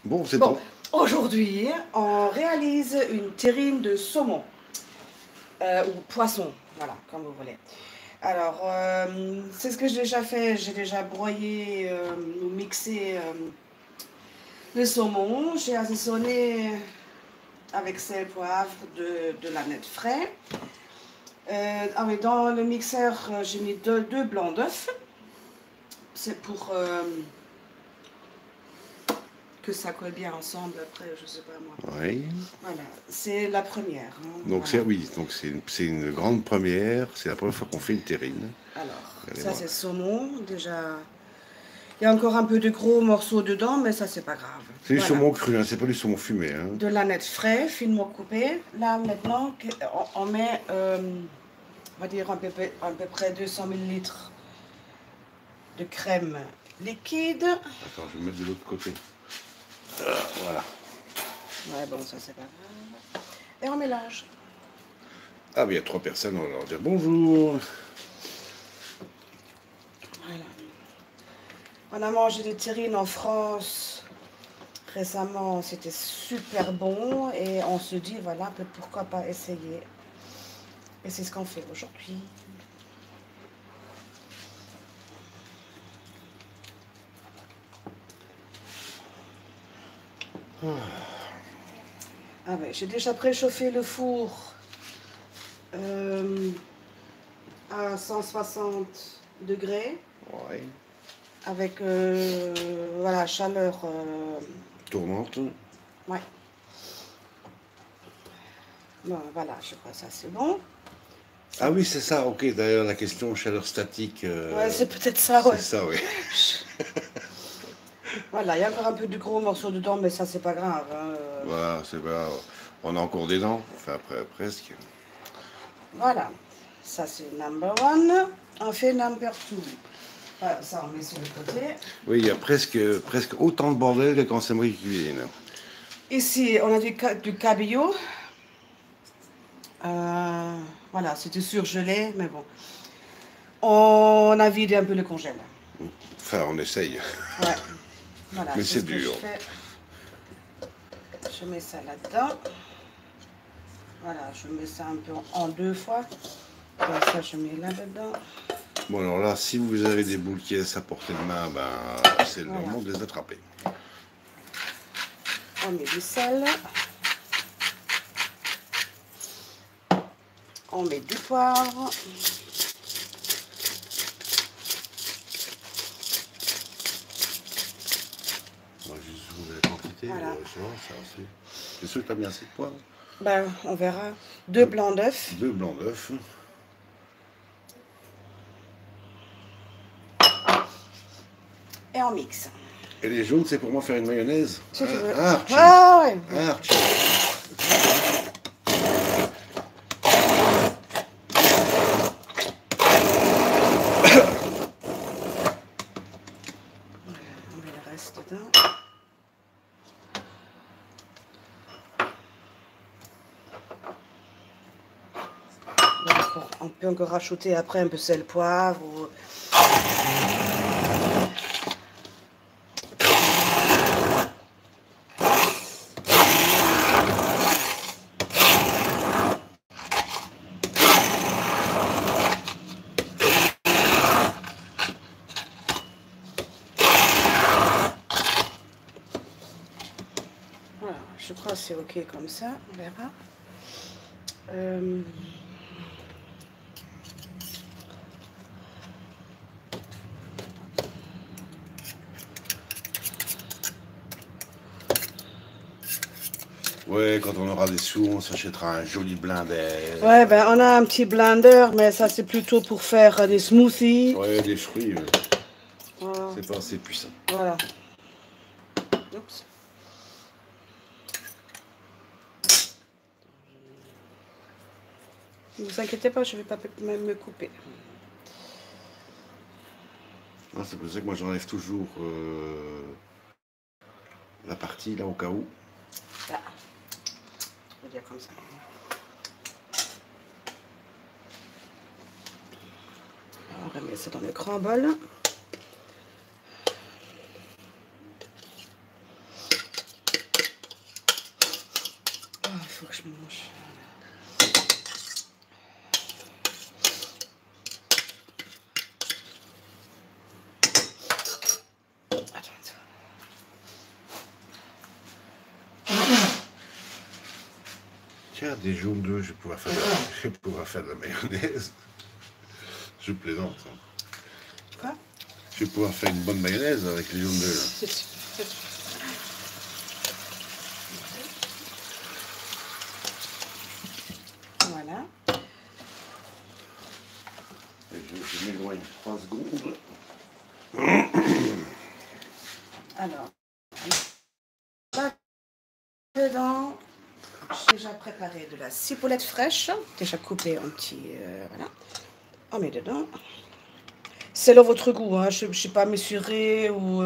Bon, c'est Bon, bon. aujourd'hui, on réalise une terrine de saumon ou poisson, voilà, comme vous voulez. Alors, c'est ce que j'ai déjà fait. J'ai déjà broyé ou mixé le saumon. J'ai assaisonné avec sel, poivre, de l'aneth frais. Ah oui, dans le mixeur, j'ai mis deux blancs d'œufs. C'est pour que ça colle bien ensemble après, je sais pas moi. Oui. Voilà, c'est la première, hein, Donc c'est voilà. oui, donc c'est une grande première. C'est la première fois qu'on fait une terrine. Alors, Regardez ça moi. c'est saumon, déjà. Il y a encore un peu de gros morceaux dedans, mais ça c'est pas grave. C'est du Voilà. saumon cru, hein, c'est pas du saumon fumé. Hein. De l'aneth frais, finement coupé. Là maintenant, on met, on va dire à peu près 200 millilitres de crème liquide. Attends, je vais me mettre de l'autre côté. Voilà. Ouais, bon, ça c'est pas grave. Et on mélange. Ah, mais il y a trois personnes, on va leur dire bonjour. Voilà. On a mangé des terrines en France récemment, c'était super bon et on se dit, voilà, pourquoi pas essayer. Et c'est ce qu'on fait aujourd'hui. Ah ouais, j'ai déjà préchauffé le four euh, à 160 degrés Ouais. avec voilà, chaleur. Tournante. Ouais. Bon, voilà, je crois que ça c'est bon. Ah oui, c'est ça. Ok. D'ailleurs, la question chaleur statique. Ouais, c'est peut-être ça, C'est ouais. ça, oui. Voilà, il y a encore un peu de gros morceaux dedans, mais ça c'est pas grave, hein. Voilà, c'est pas. On a encore des dents. Enfin, après, presque. Voilà, ça c'est number one. On fait number two. Voilà, ça on met sur le côté. Oui, il y a presque autant de bordel que quand c'est moi qui cuisine. Ici, on a du cabillaud. Voilà, c'était surgelé, mais bon. On a vidé un peu le congèle. Enfin, on essaye. Ouais, voilà, Mais c'est c'est ce que je dur. fais. Je mets ça là-dedans. Voilà, je mets ça un peu en deux fois. Comme ça, je mets là-dedans. Bon, alors là, si vous avez des boules qui à portée de main, ben, c'est le Voilà. moment de les attraper. On met du sel. On met du poivre. On va juste trouver la quantité. Voilà. Ça va, ça aussi. T'es sûr que t'as bien assez de poivre? Ben, on verra. Deux blancs d'œufs. Deux blancs d'œufs. Et on mixe. Et les jaunes, c'est pour moi faire une mayonnaise. Si tu veux. Archie. Ah ouais. Archie. On met le reste dedans. On peut encore rajouter après un peu sel, poivre. Ou... Voilà, je crois que c'est ok comme ça, on verra. Ouais, quand on aura des sous, on s'achètera un joli blender. Ouais, ben on a un petit blender, mais ça c'est plutôt pour faire des smoothies. Ouais, des fruits. Voilà. C'est pas assez puissant. Voilà. Oups. Ne vous inquiétez pas, je ne vais pas même me couper. Non, c'est pour ça que moi j'enlève toujours la partie là au cas où. Là. On va dire comme ça. On remet ça dans le grand bol. faut que je mange. Tiens, des jaunes d'œufs, je vais pouvoir faire de la mayonnaise. Je plaisante. Hein. Quoi? Je vais pouvoir faire une bonne mayonnaise avec les jaunes d'œufs. Voilà. Je m'éloigne 3 secondes. Alors, là, dedans, j'ai déjà préparé de la ciboulette fraîche, déjà coupée en petits, voilà. On met dedans. C'est à votre goût, hein. Je ne suis pas mesurée ou,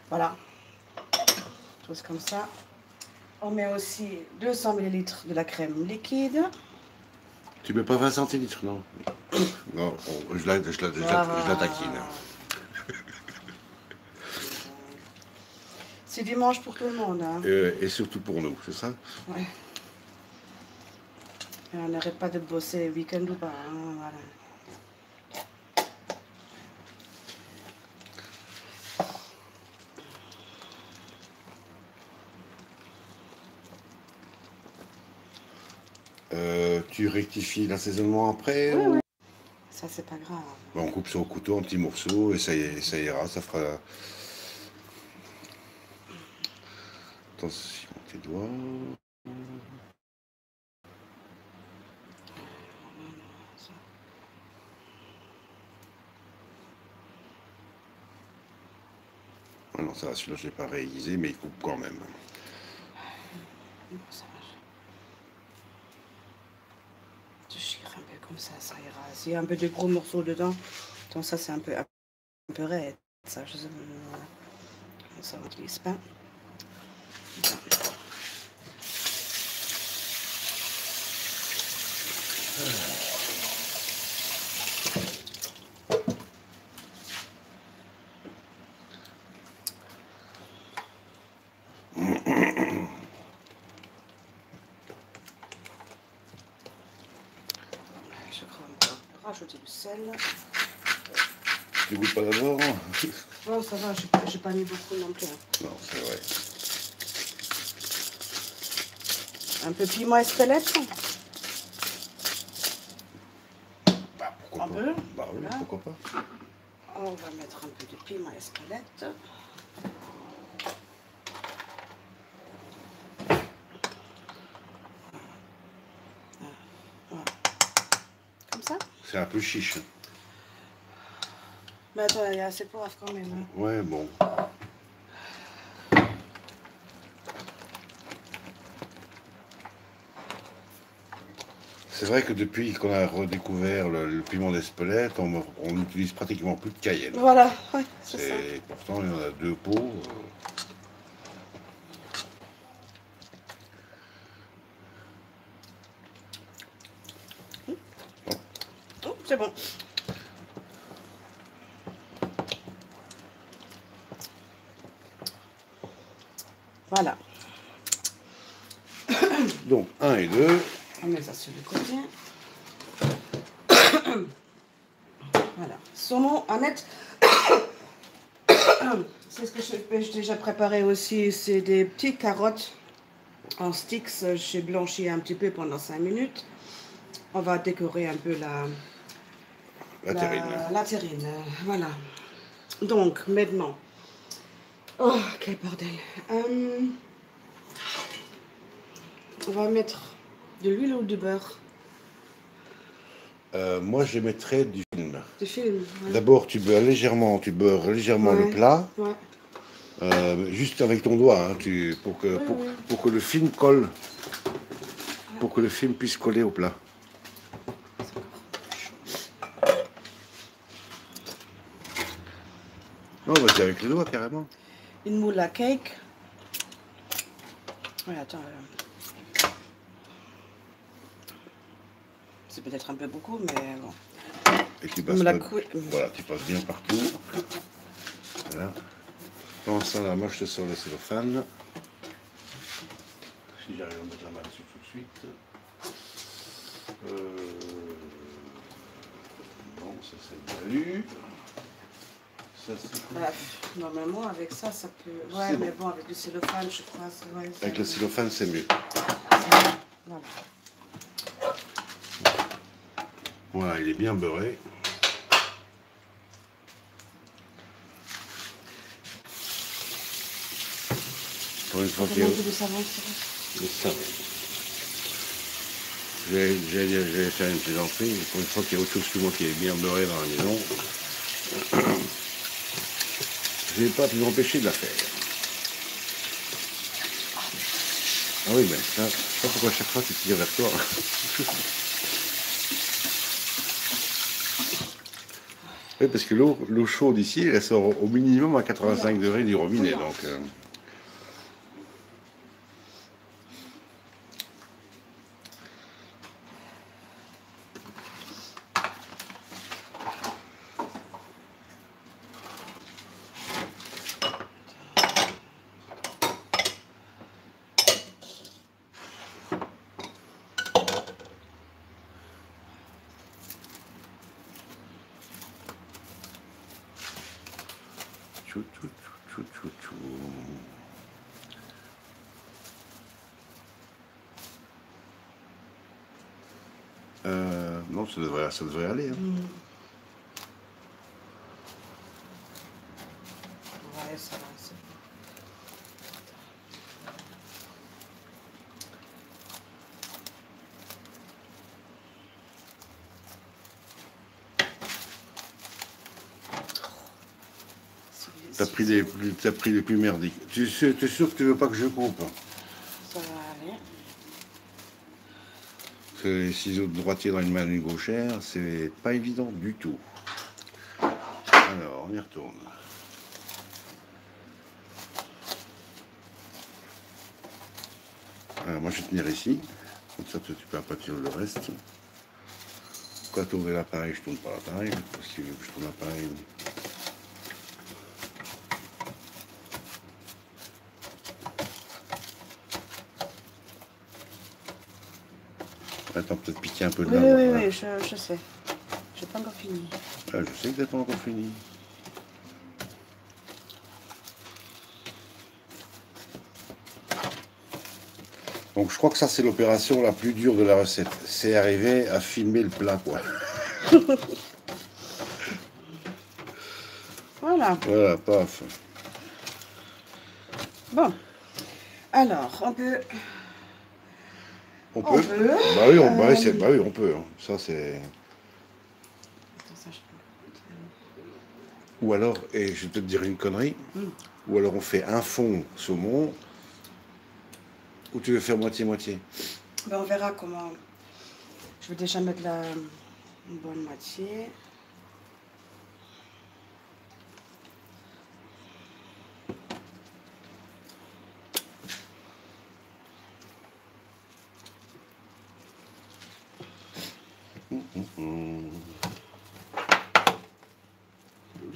voilà. Chose comme ça. On met aussi 200 ml de la crème liquide. Tu mets pas 20 centilitres, non? Non, je la taquine. C'est dimanche pour tout le monde. Hein. Et surtout pour nous, c'est ça? Ouais. Et on n'arrête pas de bosser le week-end ou pas. Hein, voilà. Tu rectifies l'assaisonnement après? Oui, ou... oui. Ça, c'est pas grave. On coupe ça au couteau en petits morceaux et ça ira, ça fera... Attention, tes doigts... Ah non, ça va, celui-là, je ne l'ai pas réalisé, mais il coupe quand même. Je chire un peu comme ça ira. S'il y a un peu de gros morceaux dedans, donc ça, c'est un peu raide. Ça, je sais pas. Ça, on n'utilise pas. Je crois qu'on peut rajouter du sel. Tu goûtes pas d'abord? Oh, ça va, j'ai pas mis beaucoup non plus. Non, c'est vrai. Un peu piment espelette. Bah, pourquoi Un pas? peu. Bah oui, Voilà. pourquoi pas? On va mettre un peu de piment espelette. Voilà. Comme ça. C'est un peu chiche. Mais attends, il y a assez de poivre quand même. Hein. Ouais, bon. C'est vrai que depuis qu'on a redécouvert le piment d'Espelette, on n'utilise pratiquement plus de cayenne. Voilà, ouais, c'est ça. Et pourtant, il y en a 2 pots. Oh, c'est bon. Voilà. Donc, 1 et 2. On met ça sur le côté. Voilà. Saumon en net. C'est ce que j'ai déjà préparé aussi. C'est des petites carottes en sticks. J'ai blanchi un petit peu pendant 5 minutes. On va décorer un peu La terrine. la terrine. Voilà. Donc, maintenant. Oh, quel bordel. On va mettre de l'huile ou du beurre. Moi, je mettrais du film. Du film. Ouais. D'abord, tu beurres légèrement le plat. Ouais. Juste avec ton doigt, hein, pour que le film colle. Pour que le film puisse coller au plat. Non, vas-y avec le doigt, carrément. Une moule à cake. Ouais, attends. C'est peut-être un peu beaucoup, mais bon. Et tu passes, voilà, tu passes bien partout. Voilà. Pendant ça, là, moi, je te sors le cellophane. si j'arrive à mettre la main dessus tout de suite. Non, ça c'est bien lu. Ça, normalement, avec ça, ça peut... Ouais, mais bon, avec le cellophane, je crois... Ouais, avec le cellophane, c'est mieux. Voilà. Voilà, il est bien beurré. Pour une fois qu'il y a... Le savon. Le savon. J'allais faire une plaisanterie, mais pour une fois qu'il y a autre chose que moi qui est bien beurré dans la maison, je n'ai pas pu m'empêcher de la faire. Ah oui, mais ça, je sais pas pourquoi chaque fois tu tires vers toi. Oui, parce que l'eau chaude ici, elle sort au minimum à 85 degrés du robinet, donc... Non, ça devrait aller. Hein. Ouais, ça va, c'est bon. T'as pris les plus merdiques. Tu es sûr que tu veux pas que je coupe? Ça va aller. Parce que les ciseaux de droitier dans une main d'une gauchère, c'est pas évident du tout. Alors, on y retourne. Alors, moi, je vais tenir ici. Comme ça, tu peux aplatir le reste. Quand tu ouvres l'appareil, je tourne pas l'appareil. Parce que je tourne l'appareil. Attends, peut-être piquer un peu de oui, là. Oui, je sais. J'ai pas encore fini. Ah, je sais que t'as pas encore fini. Donc je crois que ça c'est l'opération la plus dure de la recette. C'est arriver à filmer le plat, quoi. Voilà. Voilà, paf. Bon. Alors, on peut... On peut. Bah oui, on peut. Hein. Ça c'est... Ou alors, et je vais te dire une connerie, ou alors on fait un fond saumon, ou tu veux faire moitié-moitié. Ben, on verra comment... Je vais déjà mettre une bonne moitié.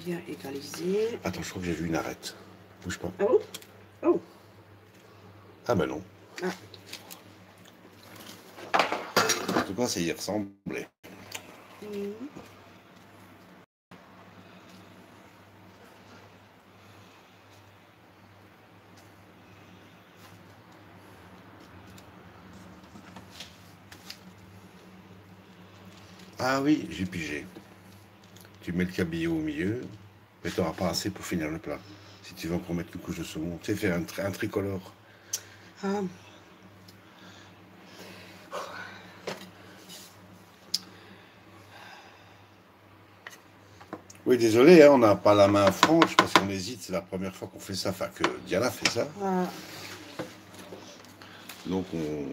Bien égalisé. Attends, je crois que j'ai vu une arête. Bouge pas. Ah bon? Oh. Ah ben non. Ah. En tout cas, ça y ressemblait. Ah oui, j'ai pigé. Tu mets le cabillaud au milieu, mais tu n'auras pas assez pour finir le plat. Si tu veux encore mettre une couche de saumon, tu sais faire un tricolore. Ah. Oui, désolé, hein, on n'a pas la main franche parce qu'on hésite. C'est la première fois qu'on fait ça, enfin que Diana fait ça. Ah. Donc on...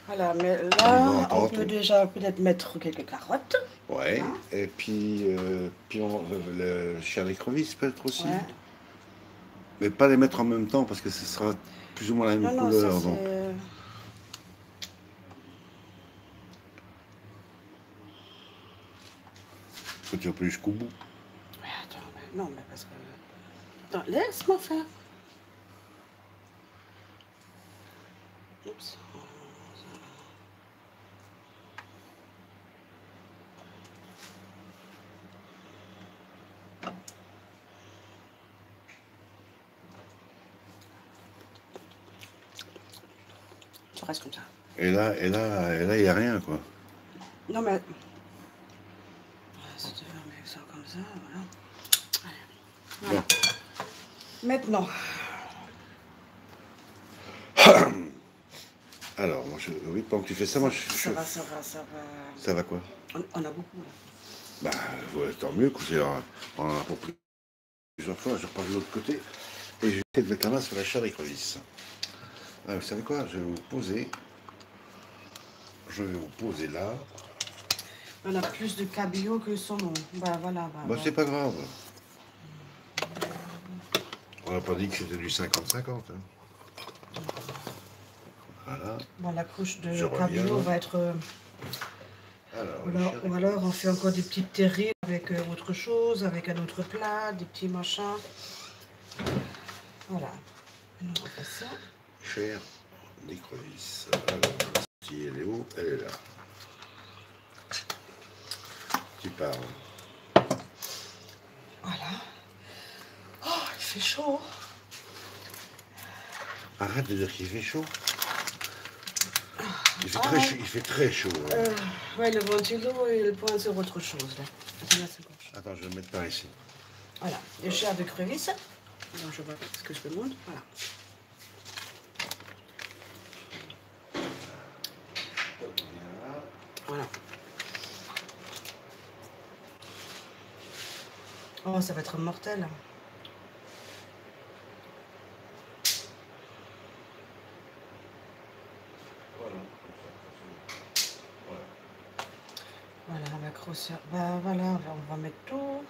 Voilà, mais là, on peut déjà peut-être mettre quelques carottes. Ouais, hein? Et puis, le chair d'écrevisse peut-être aussi. Ouais. Mais pas les mettre en même temps parce que ce sera plus ou moins la même couleur. Ça, donc. Faut que tu vas plus jusqu'au bout. Mais attends, non, mais parce que... Attends, laisse-moi faire. Oups. Ça reste comme ça. Et là, il n'y a rien, quoi. Non, mais... Si tu veux mettre ça comme ça, voilà. Voilà. Bon. Maintenant. Alors, moi, oui, pendant que tu fais ça, moi, ça va. Ça va quoi? On a beaucoup, là. Bah, ouais, tant mieux, écoutez, on en a pour plusieurs fois. Je repars de l'autre côté et je vais mettre la main sur la chair d'écrevisse. Ah, vous savez quoi? Je vais vous poser. Je vais vous poser là. On a plus de cabillaud que saumon. Bah voilà. Bah, c'est pas grave. On n'a pas dit que c'était du 50-50. Hein. Voilà. Bon, la couche de cabillaud va être... ou alors on fait encore des petites terrines avec autre chose, avec un autre plat, des petits machins. Voilà. Maintenant on fait ça. Chair d'écrevisse. Alors, si elle est où? Elle est là. Tu parles. Voilà. Oh, il fait chaud. Arrête de dire qu'il fait chaud. Il fait très chaud. Ouais, le ventilo, il pointe sur autre chose. Là. Attends, je vais le mettre par ici. Voilà, des chairs de crevisses. Donc je vois ce que je te montre. Voilà. Voilà. Oh, ça va être mortel. Voilà, on va grossir. Bah voilà, on va mettre tout.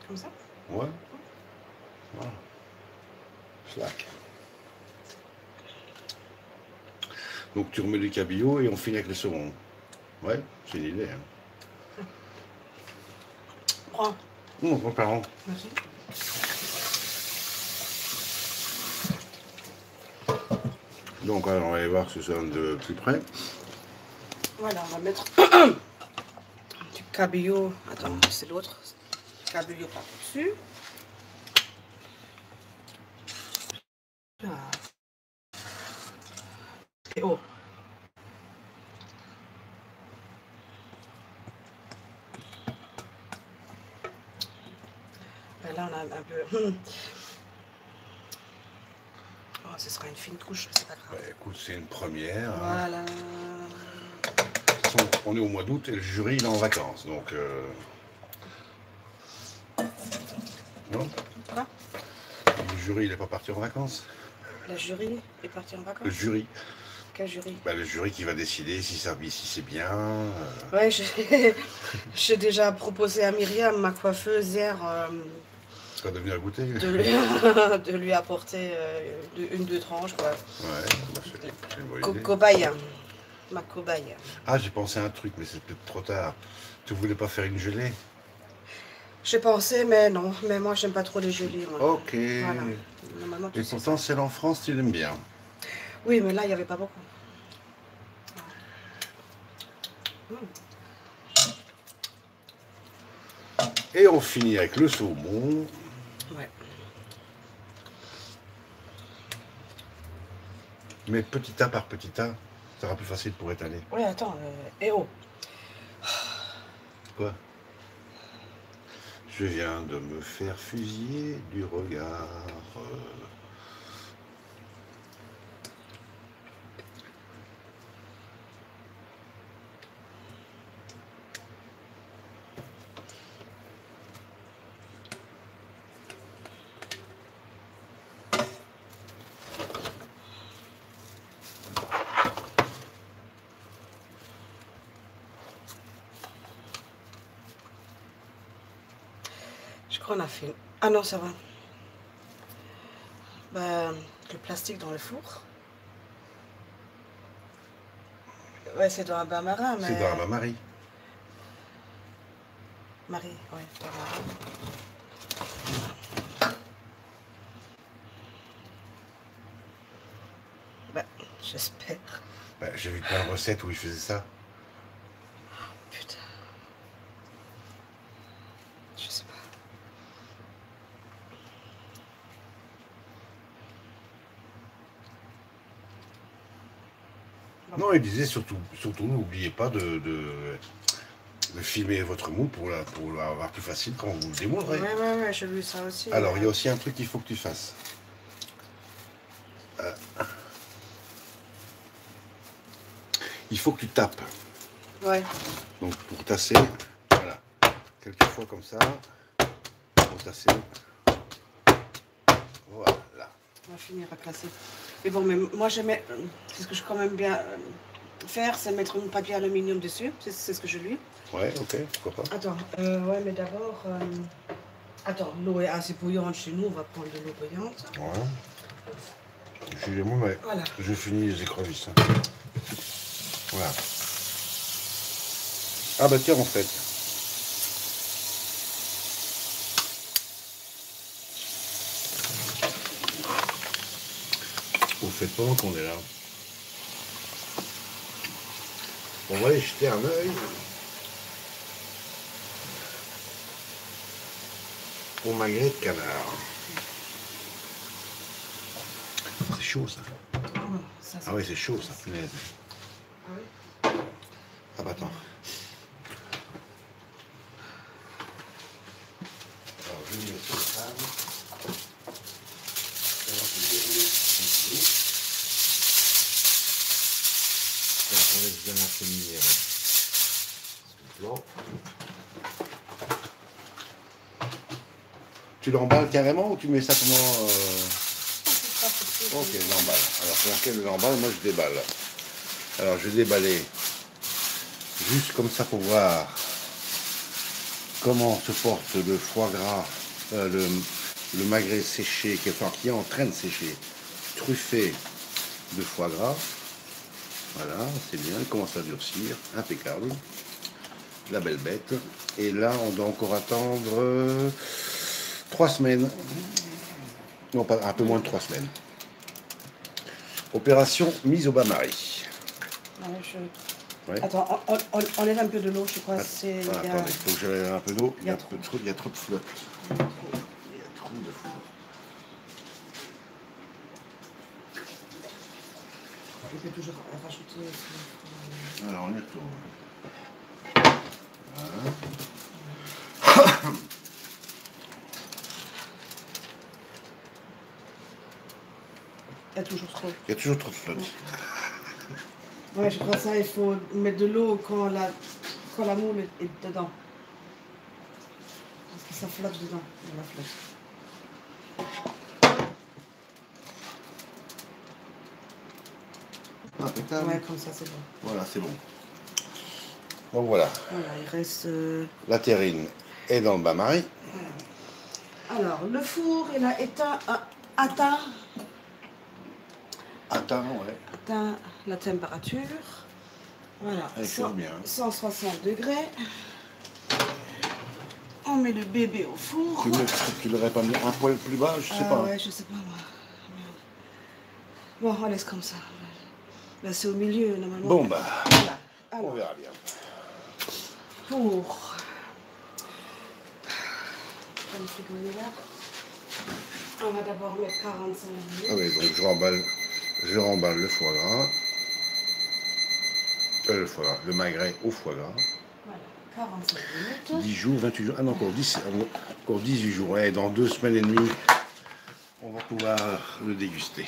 Comme ça? Ouais. Voilà. Slack. Donc tu remets du cabillaud et on finit avec le saumon. Ouais, c'est une idée. Hein. Prends. Mon parent. Merci. Donc alors, on va aller voir ce soit de plus près. Voilà, on va mettre du cabillaud. Attends, c'est l'autre. Cabillaud par-dessus. Et oh. Et là, on a un peu... Oh, ce sera une fine couche, c'est pas grave. Bah, écoute, c'est une première. Voilà. Hein. On est au mois d'août et le jury il est en vacances, donc... Non? Quoi? Le jury il n'est pas parti en vacances? Le jury est parti en vacances? Le jury. Quel jury? Bah, le jury qui va décider si c'est bien. Ouais, j'ai déjà proposé à Myriam, ma coiffeuse, hier... Tu vas devenir goûter. de lui apporter une, deux tranches, quoi. Ouais, bah c'est une bonne idée. Cobaye. Ma cobaye. Ah, j'ai pensé à un truc, mais c'est peut-être trop tard. Tu voulais pas faire une gelée? J'ai pensé, mais non. Mais moi, j'aime pas trop les gelées, moi. Ok. Voilà. Normalement, Et pourtant, celle en France, tu l'aimes bien. Oui, mais là, il n'y avait pas beaucoup. Et on finit avec le saumon. Ouais. Mais petit tas par petit tas, ça sera plus facile pour étaler. Oui, attends. Eh oh. Quoi? Je viens de me faire fusiller du regard. Je crois qu'on a fait... Ah non, ça va. Ben, le plastique dans le four. Ouais, c'est dans un bain marin, mais... C'est dans un bain-marie. Marie, ouais, toi, Marie. Bah, j'espère. Bah, j'ai vu plein de recettes où ils faisaient ça. Putain. Je sais pas. Non, il disait surtout n'oubliez pas de filmer votre moule pour l'avoir plus facile quand vous le démoulerez. Ouais, j'ai vu ça aussi. Alors, il y a aussi un truc qu'il faut que tu fasses. Il faut que tu tapes. Ouais. Donc, pour tasser, voilà. Quelques fois comme ça. Pour tasser. Voilà. On va finir à classer. Mais bon, mais moi, j'aimais. C'est ce que je quand même bien faire, c'est mettre un papier aluminium dessus. C'est ce que je lui. Ouais, ok, pourquoi pas. Attends, ouais, mais d'abord. Attends, l'eau est assez bouillante chez nous, on va prendre de l'eau bouillante. Ouais. Excusez-moi, mais voilà. Je finis les écrevisses. Voilà. Ah bah tiens, en fait. Vous faites pendant qu'on est là. On va aller jeter un œil au magret de canard. C'est chaud ça. Ah ouais, c'est chaud ça, punaise. Ah oui. Ah bah attends. Alors je vais mettre sur la table. On va dérouler ici. On laisse bien assainir ce blanc. Tu l'emballes carrément ou tu mets ça comment Ok, je l'emballe. Alors pour laquelle je l'emballe, moi je déballe. Alors je vais déballer juste comme ça pour voir comment se porte le foie gras, le magret séché, qui est en train de sécher, truffé de foie gras. Voilà, c'est bien, il commence à durcir, impeccable. La belle bête. Et là, on doit encore attendre 3 semaines. Non, pas un peu moins de 3 semaines. Opération mise au bain-marie. Ouais. Attends, on enlève un peu de l'eau, je crois. Attendez, il faut que j'enlève un peu d'eau. Il y a trop de flotte. Il y a trop de flotte. Je peux toujours rajouter. Alors, on y retourne. Voilà. Il y a toujours trop. Il y a toujours trop de flotte. Ouais, je crois ça, il faut mettre de l'eau quand la moule est dedans. Parce que ça flotte dedans, dans la flotte. Impeccable. Ouais, comme ça, c'est bon. Voilà, c'est bon. Donc voilà. Voilà, il reste... La terrine est dans le bain-marie. Voilà. Alors, le four, il a atteint la température. Voilà, 160 degrés. On met le bébé au four. Tu l'aurais pas mis un poil plus bas, je sais pas. Ouais, je sais pas moi. Bon, on laisse comme ça. Là, c'est au milieu, normalement. Bon, bah, voilà. Alors, on verra bien. Pour... Le frigo est là. On va d'abord mettre 45 minutes. Ah oui, donc je remballe le foie gras. Le magret au foie gras. Voilà, 45 minutes. 10 jours, 28 jours, ah non, encore 18 jours. Ouais, dans 2 semaines et demie, on va pouvoir le déguster.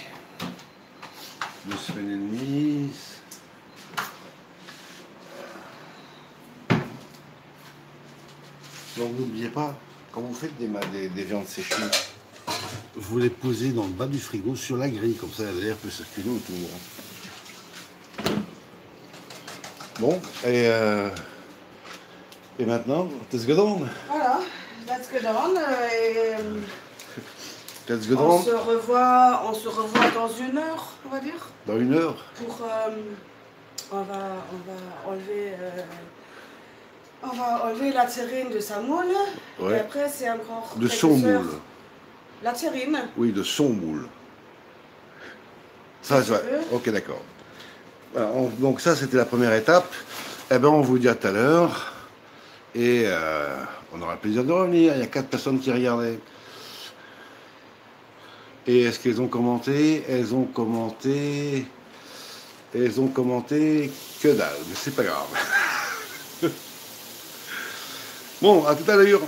2 semaines et demie. Donc n'oubliez pas, quand vous faites des viandes séchées, vous les posez dans le bas du frigo sur la grille, comme ça l'air peut circuler autour. Bon, et maintenant, let's go down. Voilà, let's go down. Let's go down. On se revoit dans 1 heure, on va dire. Dans 1 heure. Pour, on va enlever On va enlever la terrine de sa moule. Ouais. Et après, c'est encore. De quelques son heures. moule. La terrine. Oui, de son moule. Ça, Si tu ouais. veux. Ok, d'accord. Voilà, donc ça, c'était la première étape. Eh bien, on vous dit à tout à l'heure. Et on aura le plaisir de revenir. Il y a 4 personnes qui regardaient. Et est-ce qu'elles ont commenté? Elles ont commenté que dalle. Mais c'est pas grave. Bon, à tout à l'heure.